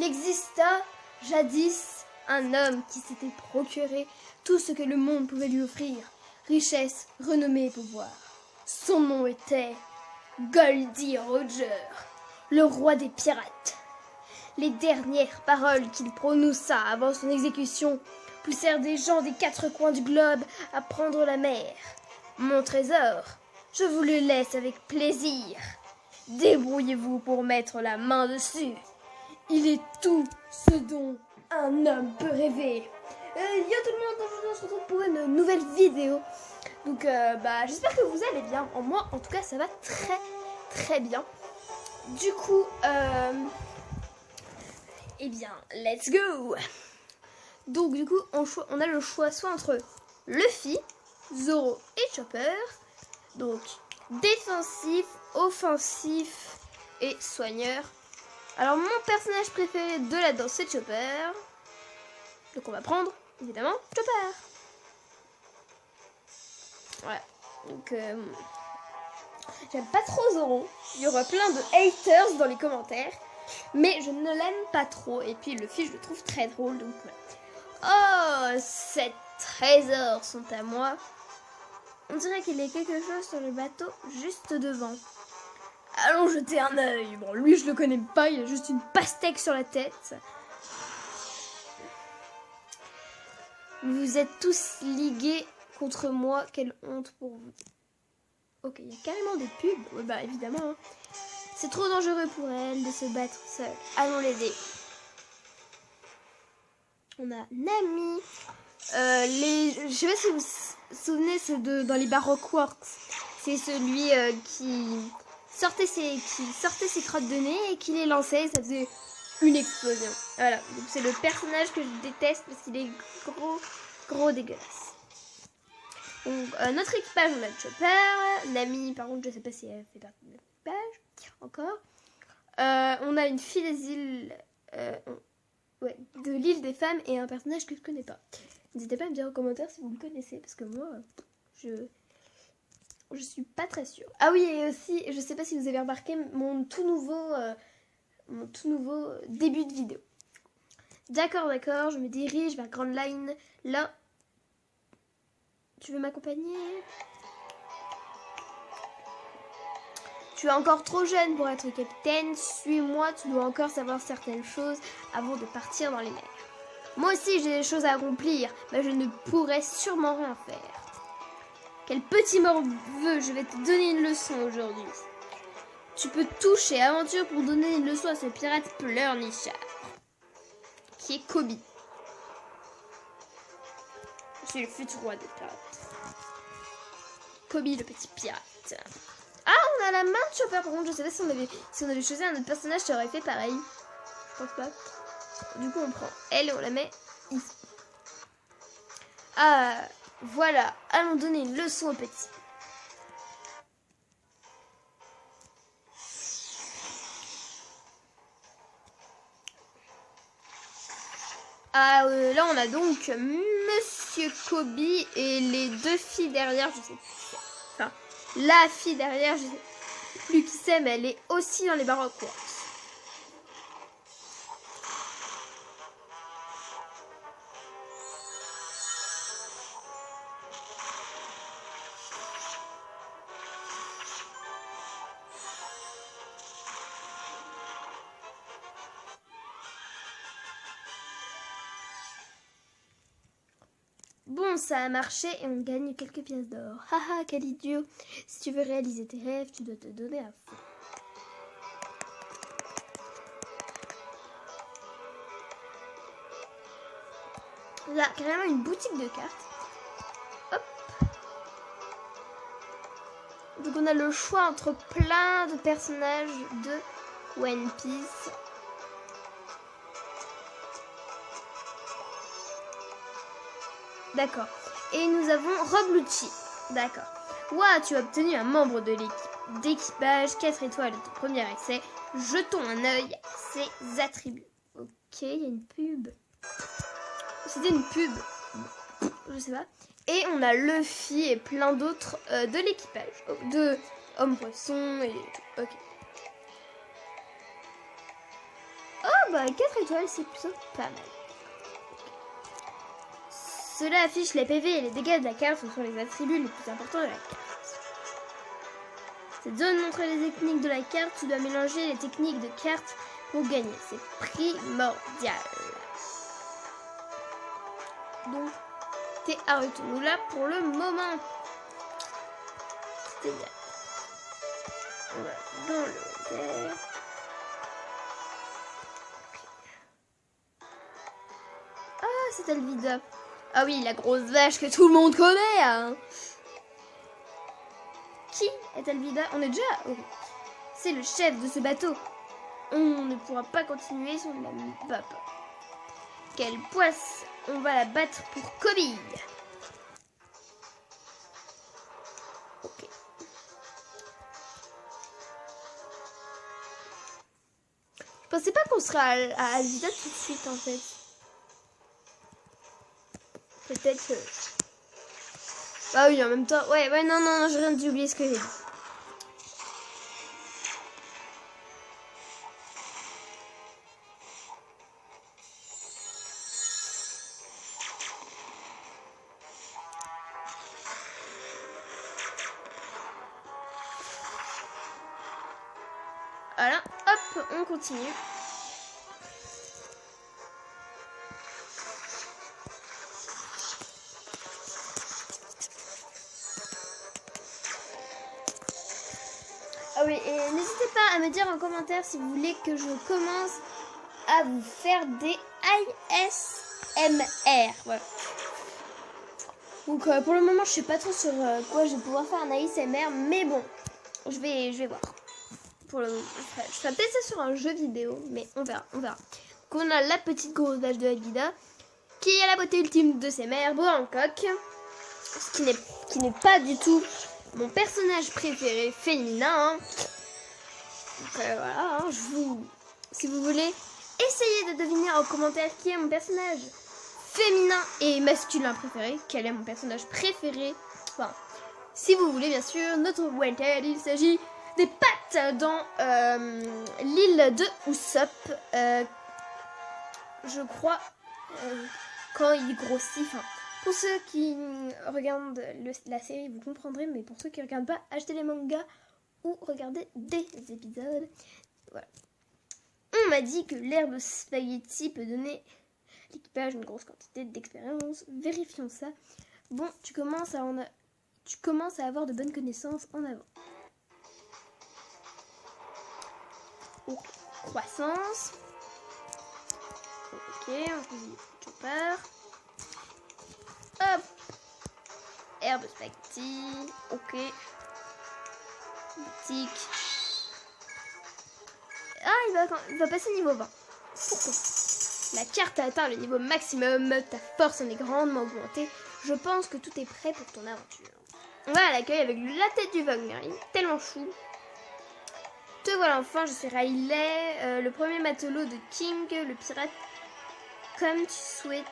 Il exista jadis un homme qui s'était procuré tout ce que le monde pouvait lui offrir, richesse, renommée et pouvoir. Son nom était Goldie Roger, le roi des pirates. Les dernières paroles qu'il prononça avant son exécution poussèrent des gens des quatre coins du globe à prendre la mer. Mon trésor, je vous le laisse avec plaisir. Débrouillez-vous pour mettre la main dessus. Il est tout ce dont un homme peut rêver. Yo tout le monde, aujourd'hui on se retrouve pour une nouvelle vidéo. Donc j'espère que vous allez bien. Moi en tout cas ça va très très bien. Du coup, eh bien, let's go. Donc du coup on a le choix soit entre Luffy, Zoro et Chopper. Donc défensif, offensif et soigneur. Alors mon personnage préféré de la danse c'est Chopper. Donc on va prendre évidemment Chopper. Voilà. Donc j'aime pas trop Zoro. Il y aura plein de haters dans les commentaires. Mais je ne l'aime pas trop. Et puis Luffy je le trouve très drôle. Donc voilà. Oh, ces trésors sont à moi. On dirait qu'il y a quelque chose sur le bateau juste devant. Allons jeter un œil. Bon, lui, je le connais pas. Il a juste une pastèque sur la tête. Vous êtes tous ligués contre moi. Quelle honte pour vous. Ok, il y a carrément des pubs. Ouais, bah, évidemment. Hein. C'est trop dangereux pour elle de se battre seule. Allons l'aider. On a Nami. Je sais pas si vous vous souvenez, c'est dans les Baroque Works. C'est celui qui sortait ses crottes de nez et qui les lançait et ça faisait une explosion. Voilà, donc c'est le personnage que je déteste parce qu'il est gros dégueulasse. Donc notre équipage, on a Chopper, Nami par contre je sais pas si elle fait partie de notre équipage encore. On a une fille des îles de l'île des femmes et un personnage que je connais pas. N'hésitez pas à me dire en commentaire si vous le connaissez parce que moi je suis pas très sûre. Ah oui, et aussi, je sais pas si vous avez remarqué mon tout nouveau début de vidéo. D'accord, je me dirige vers Grand Line. Là, tu veux m'accompagner? Tu es encore trop jeune pour être capitaine. Suis-moi, tu dois encore savoir certaines choses avant de partir dans les mers. Moi aussi, j'ai des choses à accomplir, mais je ne pourrai sûrement rien faire. Quel petit morveux, je vais te donner une leçon aujourd'hui. Tu peux toucher aventure pour donner une leçon à ce pirate pleurnichard, qui est Koby. Je suis le futur roi des pirates. Koby, le petit pirate. Ah, on a la main de Chopper. Par contre, je sais pas si on avait choisi un autre personnage, ça aurait fait pareil. Je pense pas. Du coup, on prend elle et on la met ici. Ah, voilà. Allons donner une leçon au petit. Ah, là, on a donc Monsieur Koby et les deux filles derrière, je sais plus. Enfin, la fille derrière, je sais plus qui c'est, mais elle est aussi dans les Baroque Works. Bon, ça a marché et on gagne quelques pièces d'or. Haha, quel idiot. Si tu veux réaliser tes rêves, tu dois te donner à fond. Là, carrément une boutique de cartes. Hop. Donc on a le choix entre plein de personnages de One Piece. D'accord. Et nous avons Rob Lucci. D'accord. Ouah, tu as obtenu un membre de l'équipe d'équipage, 4 étoiles de ton premier essai. Jetons un œil à ses attributs. Ok, il y a une pub. C'était une pub. Je sais pas. Et on a Luffy et plein d'autres de l'équipage. De Homme Poisson et tout. Ok. Oh, bah 4 étoiles, c'est plutôt pas mal. Cela affiche les PV et les dégâts de la carte, ce sont les attributs les plus importants de la carte. Cette zone montre les techniques de la carte, tu dois mélanger les techniques de carte pour gagner, c'est primordial. Donc, t'es arrêté nous là pour le moment. C'est bien. On va dans le terre. Ah, c'est Alvida. Ah oui, la grosse vache que tout le monde connaît. Hein. Qui est Alvida? On est déjà... Oh. C'est le chef de ce bateau. On ne pourra pas continuer si on ne la bat pas. Quelle poisse! On va la battre pour cobille. Ok. Je pensais pas qu'on serait à Alvida tout de suite en fait. Peut-être que... Ah oui, en même temps... Ouais, non, j'ai rien d'oublier ce que j'ai dit. Voilà, hop, on continue. Ah oui, et n'hésitez pas à me dire en commentaire si vous voulez que je commence à vous faire des ASMR. Voilà. Donc pour le moment, je sais pas trop sur quoi je vais pouvoir faire un ASMR, mais bon, je vais voir. Pour le moment, je ferai peut-être ça sur un jeu vidéo, mais on verra. Donc on a la petite grosse vache de Alvida, qui a la beauté ultime de ses mères, Hancock, qui n'est pas du tout mon personnage préféré féminin. Hein. Donc voilà, hein, si vous voulez, essayez de deviner en commentaire qui est mon personnage féminin et masculin préféré, quel est mon personnage préféré. Enfin, si vous voulez, bien sûr, notre Wanted, il s'agit des pattes dans l'île de Usopp. Je crois quand il grossit. Enfin, pour ceux qui regardent la série, vous comprendrez, mais pour ceux qui ne regardent pas, achetez les mangas ou regardez des épisodes. Voilà. On m'a dit que l'herbe spaghetti peut donner à l'équipage une grosse quantité d'expérience. Vérifions ça. Bon, tu commences à avoir de bonnes connaissances en avant. Ok. Croissance. Ok, on choisit chopper. Hop. Herbe spaghetti. Ok. Boutique. Ah, il va passer niveau 20. Pourquoi? La carte a atteint le niveau maximum. Ta force en est grandement augmentée. Je pense que tout est prêt pour ton aventure. On va à l'accueil avec la tête du Wagner. Tellement chou. Te voilà enfin, je suis Riley, le premier matelot de King, le pirate. Comme tu souhaites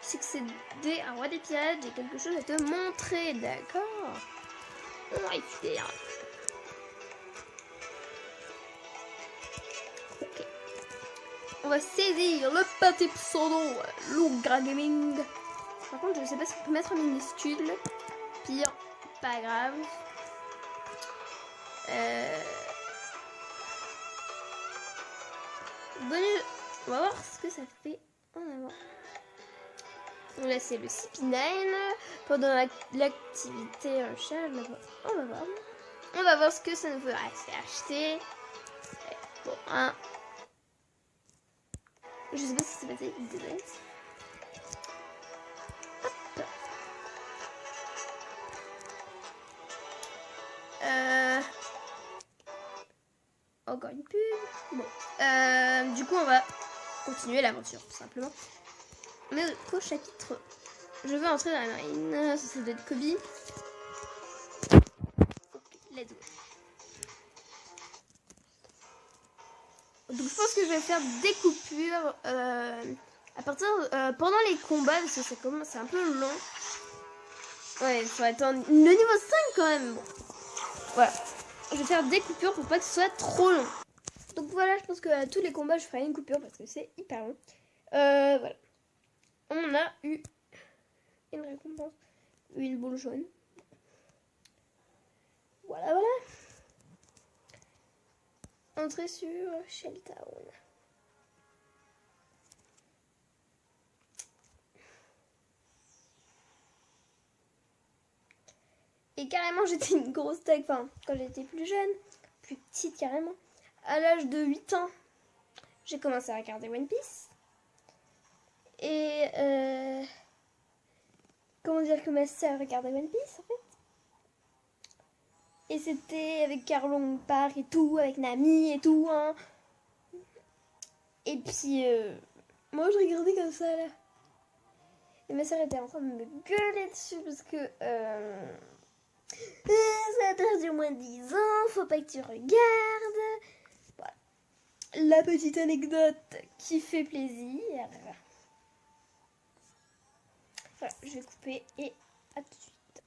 succéder à roi des pirates, j'ai quelque chose à te montrer, d'accord? On va y faire. Ok. On va saisir le petit pseudo, Logra Gaming. Par contre, je sais pas si on peut mettre en minuscule. Pire, pas grave. Bonus. On va voir ce que ça fait en avant. Donc là, c'est le CP9. Pendant l'activité recherche, on va voir. On va voir ce que ça nous fera. C'est acheter. Bon, hein. Je sais pas si c'est passé. Hop. Encore une pub. Bon. Du coup, on va continuer l'aventure, tout simplement. Mais au chapitre, je veux entrer dans la marine. Ça doit être Kobe. Ok, let's go. Donc, je pense que je vais faire des coupures à partir pendant les combats, parce que ça commence, c'est un peu long. Ouais, il faut attendre le niveau 5 quand même. Bon. Voilà. Je vais faire des coupures pour pas que ce soit trop long. Donc voilà, je pense que à tous les combats, je ferai une coupure parce que c'est hyper long. Voilà. On a eu une récompense, une boule jaune. Voilà, voilà. Entrée sur Shelltown. Et carrément, j'étais une grosse tech, enfin, quand j'étais plus jeune, plus petite carrément. À l'âge de 8 ans, j'ai commencé à regarder One Piece. Et comment dire que ma sœur regardait One Piece en fait. Et c'était avec Carlon Park et tout, avec Nami et tout. Hein. Et puis, moi je regardais comme ça là. Et ma sœur était en train de me gueuler dessus parce que ça interdit au moins de 10 ans, faut pas que tu regardes. Voilà. La petite anecdote qui fait plaisir. Voilà, je vais couper et à tout de suite.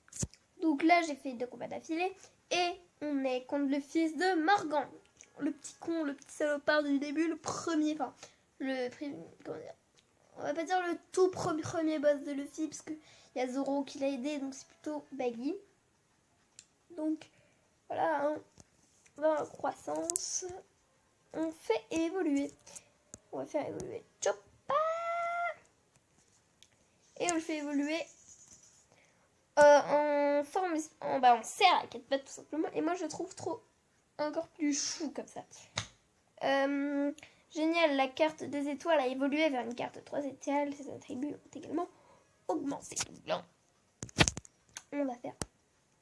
Donc là, j'ai fait 2 combats d'affilée et on est contre le fils de Morgan. Le petit con, le petit salopard du début, le premier, enfin, comment dire, on va pas dire le tout premier boss de Luffy parce qu'il y a Zoro qui l'a aidé, donc c'est plutôt Baggy. Donc voilà, hein, dans la croissance, on fait évoluer. On va faire évoluer Choppa et on le fait évoluer en forme, en serre à 4 pattes tout simplement. Et moi je trouve trop encore plus chou comme ça. Génial, la carte des étoiles a évolué vers une carte 3 étoiles. Ses attributs ont également augmenté. On va faire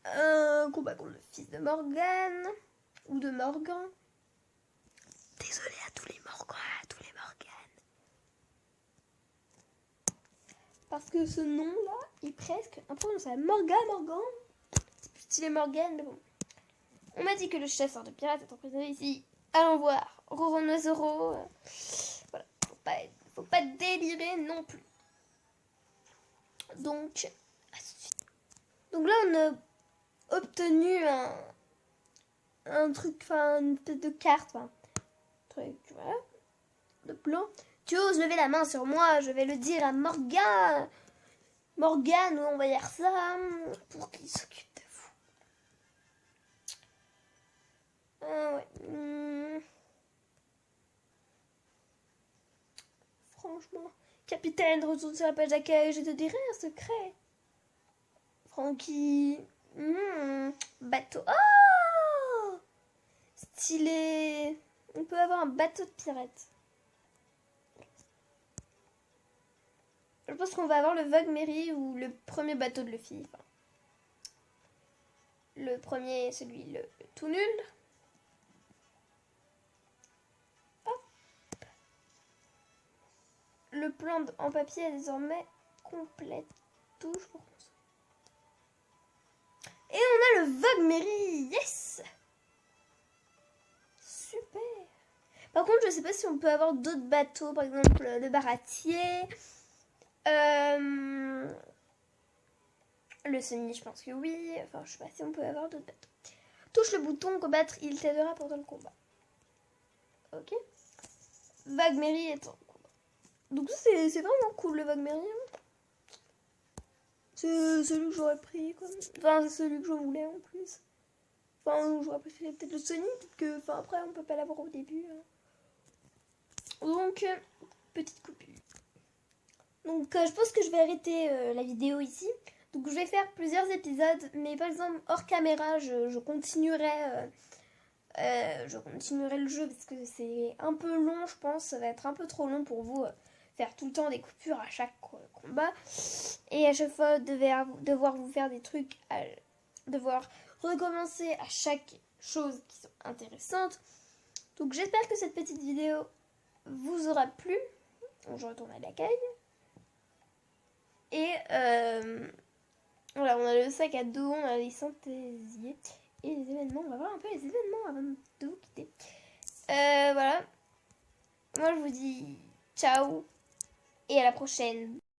un combat contre le fils de Morgan. Ou de Morgan. Désolé à tous les Morgan, à tous les Morgan. Parce que ce nom-là est presque imprononçable. Morgan. C'est plus stylé Morgan, mais bon. On m'a dit que le chasseur de pirates est emprisonné ici. Allons voir. Roronoa Zoro. Voilà. Faut pas délirer non plus. Donc, à tout de suite. Donc là, on a obtenu un truc, enfin, une espèce de carte, enfin, truc, voilà, de plan. Tu oses lever la main sur moi, je vais le dire à Morgan. Morgan, on va dire ça, pour qu'il s'occupe de vous. Ouais. Franchement. Capitaine, retourne sur la page d'accueil, je te dirai un secret. Frankie. Bateau. Oh, stylé. On peut avoir un bateau de pirates. Je pense qu'on va avoir le Vogue Mary ou le premier bateau de Luffy. Enfin, le premier, celui le tout nul. Hop. Le plan en papier est désormais complet. Touche pour construire. Et on a le Vogue Mary. Yes! Super. Par contre, je sais pas si on peut avoir d'autres bateaux. Par exemple, le baratier. Le Sunny, je pense que oui. Enfin, je sais pas si on peut avoir d'autres bateaux. Touche le bouton combattre, il t'aidera pendant le combat. Ok. Vogue Mary est en combat. Donc c'est vraiment cool le Vogue Mary. C'est celui que j'aurais pris. Enfin, c'est celui que je voulais en plus. Enfin, j'aurais préféré peut-être le Sonic. Peut-être que, enfin, après, on peut pas l'avoir au début. Hein. Donc, petite coupure. Donc, je pense que je vais arrêter la vidéo ici. Donc, je vais faire plusieurs épisodes. Mais par exemple, hors caméra, je continuerai le jeu parce que c'est un peu long, je pense. Ça va être un peu trop long pour vous. Faire tout le temps des coupures à chaque combat. Et à chaque fois, devoir vous faire des trucs, devoir recommencer à chaque chose qui sont intéressantes. Donc j'espère que cette petite vidéo vous aura plu. Donc, je retourne à l'accueil. Et voilà, on a le sac à dos, on a les synthésiés et les événements. On va voir un peu les événements avant de vous quitter. Voilà. Moi je vous dis ciao. Et à la prochaine.